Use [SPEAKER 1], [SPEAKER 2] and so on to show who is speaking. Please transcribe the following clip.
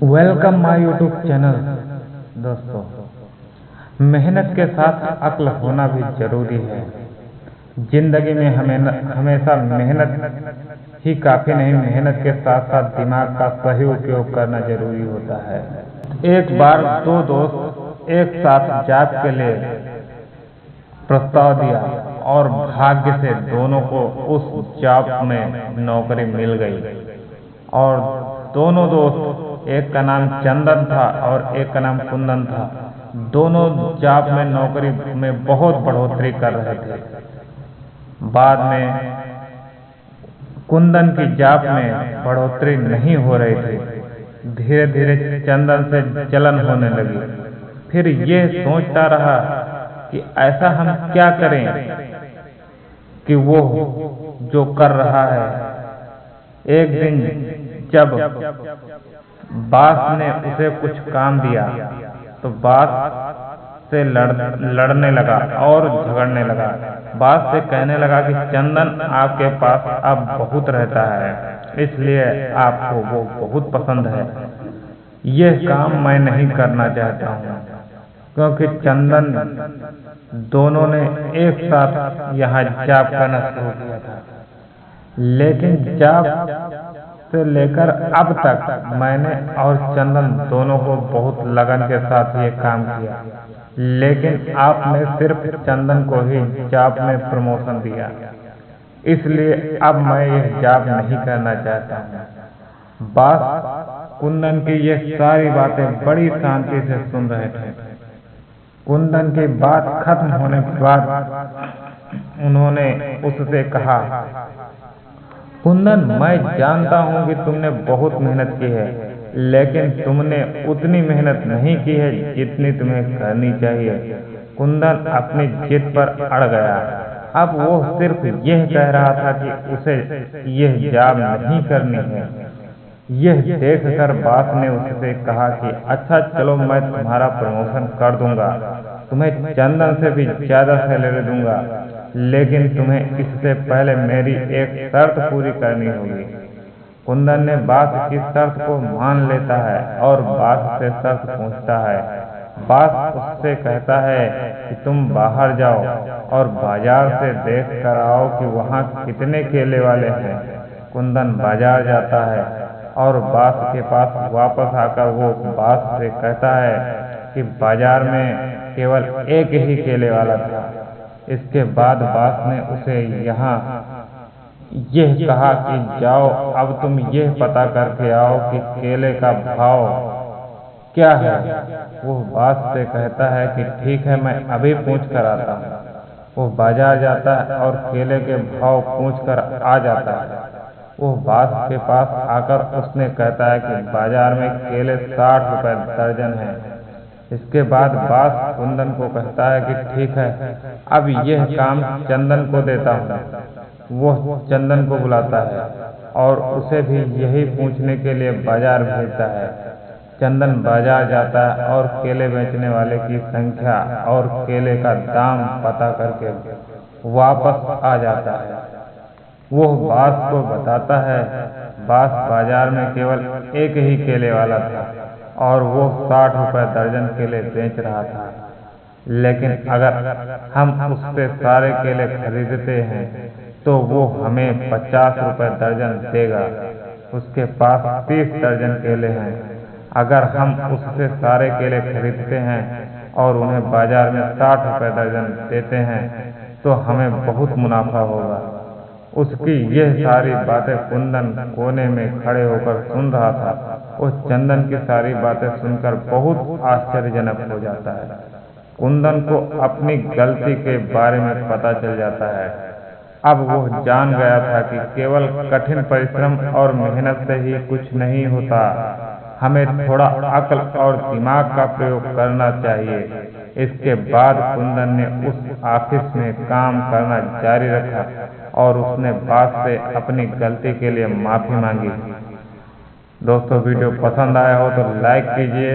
[SPEAKER 1] Welcome my YouTube channel. दोस्तों, मेहनत के साथ अक्ल होना भी जरूरी है। जिंदगी में हमेशा मेहनत ही काफ़ी नहीं, मेहनत के साथ साथ दिमाग का सही उपयोग करना जरूरी होता है। एक बार दो दोस्त एक साथ जॉब के लिए प्रस्ताव दिया और भाग्य से दोनों को उस जॉब में नौकरी मिल गई। और दोनों दोस्त, एक का नाम चंदन था और एक का नाम कुंदन था, दोनों जॉब में नौकरी में बहुत बढ़ोतरी कर रहे थे। बाद में कुंदन की जॉब में बढ़ोतरी नहीं हो रही थी। धीरे धीरे चंदन से जलन होने लगी। फिर ये सोचता रहा कि ऐसा हम क्या करें कि वो जो कर रहा है। एक दिन जब बॉस ने उसे कुछ काम दिया तो बॉस से लड़ने लगा और झगड़ने लगा। बॉस से कहने लगा कि चंदन आपके पास अब बहुत रहता है, इसलिए आपको वो बहुत पसंद है। यह काम मैं नहीं करना चाहता हूँ, क्योंकि चंदन दोनों ने एक साथ यहाँ जॉब करना शुरू किया था। लेकिन जॉब से लेकर अब तक मैंने और चंदन दोनों को बहुत लगन के साथ ये काम किया, लेकिन आपने सिर्फ चंदन को ही जॉब में प्रमोशन दिया, इसलिए अब मैं ये जॉब नहीं करना चाहता हूँ। बॉस कुंदन की ये सारी बातें बड़ी शांति से सुन रहे थे। कुंदन की बात खत्म होने के बाद उन्होंने उससे कहा, कुंदन, मैं जानता हूँ कि तुमने बहुत मेहनत की है, लेकिन तुमने उतनी मेहनत नहीं की है जितनी तुम्हें करनी चाहिए। कुंदन अपनी जिद पर अड़ गया। अब वो सिर्फ यह कह रहा था कि उसे यह जॉब नहीं करनी है। यह देखकर बॉस ने उससे कहा कि अच्छा चलो, मैं तुम्हारा प्रमोशन कर दूंगा, तुम्हें चंदन से भी ज्यादा सैलरी दूंगा, लेकिन तुम्हें इससे पहले मेरी एक शर्त पूरी करनी होगी। कुंदन ने बॉस की शर्त को मान लेता है और बॉस से शर्त पूछता है। बॉस उससे कहता है कि तुम बाहर जाओ और बाजार से देख कर आओ कि वहाँ कितने केले वाले हैं। कुंदन बाजार जाता है और बॉस के पास वापस आकर वो बॉस से कहता है कि बाजार में केवल एक ही केले वाला था। इसके बाद बॉस ने उसे यहाँ यह कहा कि जाओ, अब तुम यह पता करके आओ कि केले का भाव क्या है। वो बॉस से कहता है कि ठीक है, मैं अभी पूछ कर आता हूँ। वो बाजार जाता है और केले के भाव पूछ कर आ जाता है। वो बॉस के पास आकर उसने कहता है कि बाजार में केले 60 रुपए दर्जन है। इसके बाद बॉस कुंदन को कहता है कि ठीक है, अब यह काम चंदन को देता हूँ। वो चंदन को बुलाता है और उसे भी यही पूछने के लिए बाजार भेजता है। चंदन बाजार जाता है और केले बेचने वाले की संख्या और केले का दाम पता करके वापस आ जाता है। वो बॉस को बताता है। बॉस बाजार में केवल एक ही केले वाला था और वो 60 रुपए दर्जन केले बेच रहा था। लेकिन अगर हम उससे सारे केले खरीदते हैं तो वो हमें 50 रुपए दर्जन देगा। उसके पास 30 दर्जन केले हैं। अगर हम उससे सारे केले खरीदते हैं और उन्हें बाजार में 60 रुपए दर्जन देते हैं तो हमें बहुत मुनाफा होगा। उसकी यह सारी बातें कुंदन कोने में खड़े होकर सुन रहा था। वो चंदन की सारी बातें सुनकर बहुत आश्चर्यजनक हो जाता है। कुंदन को अपनी गलती के बारे में पता चल जाता है। अब वो जान गया था कि केवल कठिन परिश्रम और मेहनत से ही कुछ नहीं होता, हमें थोड़ा अक्ल और दिमाग का प्रयोग करना चाहिए। इसके बाद कुंदन ने उस ऑफिस में काम करना जारी रखा और उसने बॉस से अपनी गलती के लिए माफी मांगी। दोस्तों, वीडियो पसंद आया हो तो लाइक कीजिए